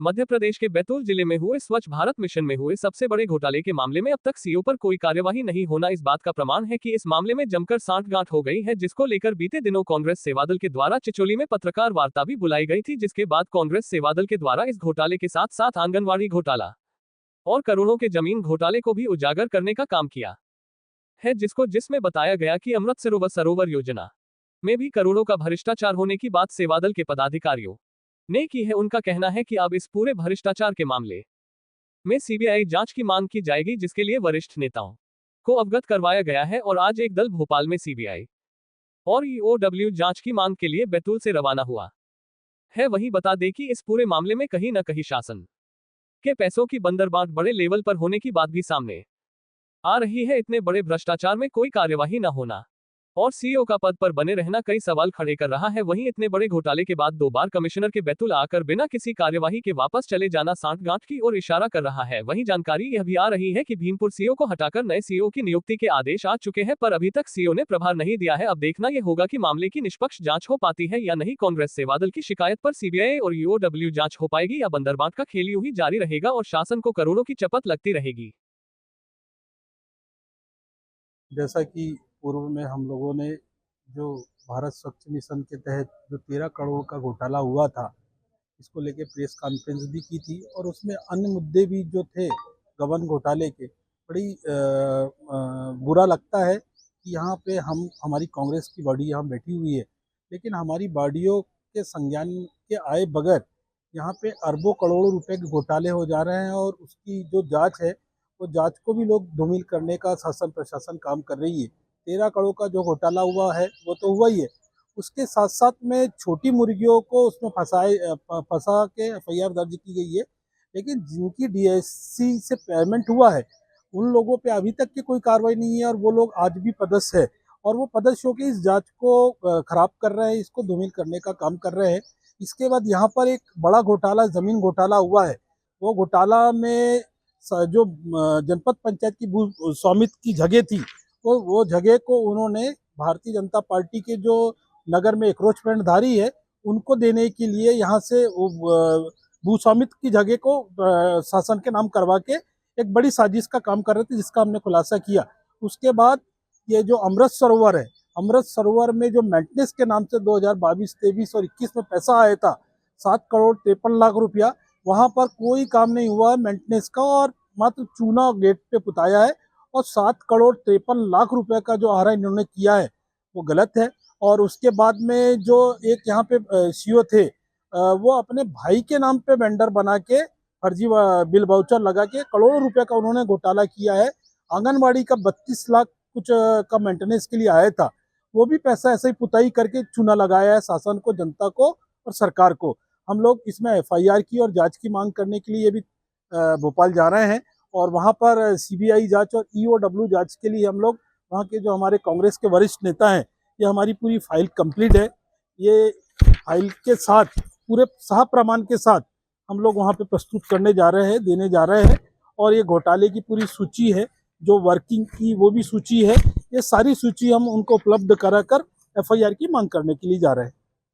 मध्य प्रदेश के बैतूल जिले में हुए स्वच्छ भारत मिशन में हुए सबसे बड़े घोटाले के मामले में अब तक सीओ पर कोई कार्यवाही नहीं होना इस बात का प्रमाण है कि इस मामले में जमकर सांठगांठ हो गई है, जिसको लेकर बीते दिनों कांग्रेस सेवादल के द्वारा चिचोली में पत्रकार वार्ता भी बुलाई गई थी, जिसके बाद कांग्रेस सेवादल के द्वारा इस घोटाले के साथ साथ आंगनबाड़ी घोटाला और करोड़ों के जमीन घोटाले को भी उजागर करने का काम किया है, जिसमें बताया गया कि अमृत सरोवर योजना में भी करोड़ों का भ्रष्टाचार होने की बात सेवादल के पदाधिकारियों ने की है। उनका कहना है कि अब इस पूरे भ्रष्टाचार के मामले में सीबीआई जांच की मांग की जाएगी, जिसके लिए वरिष्ठ नेताओं को अवगत करवाया गया है और आज एक दल भोपाल में सीबीआई और ईओडब्ल्यू जांच की मांग के लिए बैतूल से रवाना हुआ है। वहीं बता दें कि इस पूरे मामले में कहीं न कहीं शासन के पैसों की बंदरबांट बड़े लेवल पर होने की बात भी सामने आ रही है। इतने बड़े भ्रष्टाचार में कोई कार्यवाही न होना और सीईओ का पद पर बने रहना कई सवाल खड़े कर रहा है। वहीं इतने बड़े घोटाले के बाद 2 बार कमिश्नर के बैतूल आकर बिना किसी कार्यवाही के वापस चले जाना सांठगांठ की ओर इशारा कर रहा है। वहीं जानकारी यह भी आ रही है कि भीमपुर सीईओ को हटाकर नए सीईओ की नियुक्ति के आदेश आ चुके हैं, पर अभी तक सीईओ ने प्रभार नहीं दिया है। अब देखना यह होगा कि मामले की निष्पक्ष जांच हो पाती है या नहीं। कांग्रेस सेवादल की शिकायत पर सीबीआई और ईओडब्ल्यू जांच हो पाएगी या बंदरबांट का खेल यूं ही जारी रहेगा और शासन को करोड़ों की चपत लगती रहेगी। जैसा कि पूर्व में हम लोगों ने जो भारत स्वच्छ मिशन के तहत जो 13 करोड़ का घोटाला हुआ था, इसको लेके प्रेस कॉन्फ्रेंस भी की थी और उसमें अन्य मुद्दे भी जो थे गबन घोटाले के, बड़ी बुरा लगता है कि यहाँ पे हमारी कांग्रेस की बॉडी यहाँ बैठी हुई है, लेकिन हमारी बॉडियों के संज्ञान के आए बगैर यहाँ पे अरबों करोड़ों रुपए के घोटाले हो जा रहे हैं और उसकी जो जांच है वो जांच को भी लोग धूमिल करने का शासन प्रशासन काम कर रही है। 13 करोड़ का जो घोटाला हुआ है वो तो हुआ ही है, उसके साथ साथ में छोटी मुर्गियों को उसमें फंसा के एफआईआर दर्ज की गई है, लेकिन जिनकी डीएससी से पेमेंट हुआ है उन लोगों पे अभी तक की कोई कार्रवाई नहीं है और वो लोग आज भी पदस्थ है और वो पदस्थ होकर इस जांच को खराब कर रहे हैं, इसको धूमिल करने का काम कर रहे हैं। इसके बाद यहाँ पर एक बड़ा घोटाला जमीन घोटाला हुआ है। वो घोटाला में जो जनपद पंचायत की भू स्वामित्व की जगह थी, वो जगह को उन्होंने भारतीय जनता पार्टी के जो नगर में एक्रोचमेंट धारी है उनको देने के लिए यहाँ से भू स्वामित्व की जगह को शासन के नाम करवा के एक बड़ी साजिश का काम कर रहे थे, जिसका हमने खुलासा किया। उसके बाद ये जो अमृत सरोवर है, अमृत सरोवर में जो मेंटेनेंस के नाम से 2022, 23 और 21 में पैसा आया था 7 करोड़ 53 लाख रुपया, वहाँ पर कोई काम नहीं हुआ है मेंटेनेंस का और मात्र चूना गेट पे पुताया है और 7 करोड़ 53 लाख रुपए का जो आरा इन्होंने किया है वो गलत है। और उसके बाद में जो एक यहाँ पे सीईओ थे, वो अपने भाई के नाम पे वेंडर बना के फर्जी बिल वाउचर लगा के करोड़ों रुपए का उन्होंने घोटाला किया है। आंगनबाड़ी का 32 लाख कुछ का मेंटेनेंस के लिए आया था, वो भी पैसा ऐसे ही पुताई करके चूना लगाया है शासन को, जनता को और सरकार को। हम लोग इसमें एफआईआर की और जांच की मांग करने के लिए भी भोपाल जा रहे हैं और वहां पर सीबीआई जांच और ईओडब्ल्यू जांच के लिए हम लोग वहां के जो हमारे कांग्रेस के वरिष्ठ नेता हैं, ये हमारी पूरी फाइल कंप्लीट है। ये फाइल के साथ पूरे साह प्रमाण के साथ हम लोग वहां पे प्रस्तुत करने जा रहे हैं, देने जा रहे हैं और ये घोटाले की पूरी सूची है, जो वर्किंग की वो भी सूची है। ये सारी सूची हम उनको उपलब्ध कराकर एफआईआर की मांग करने के लिए जा रहे हैं।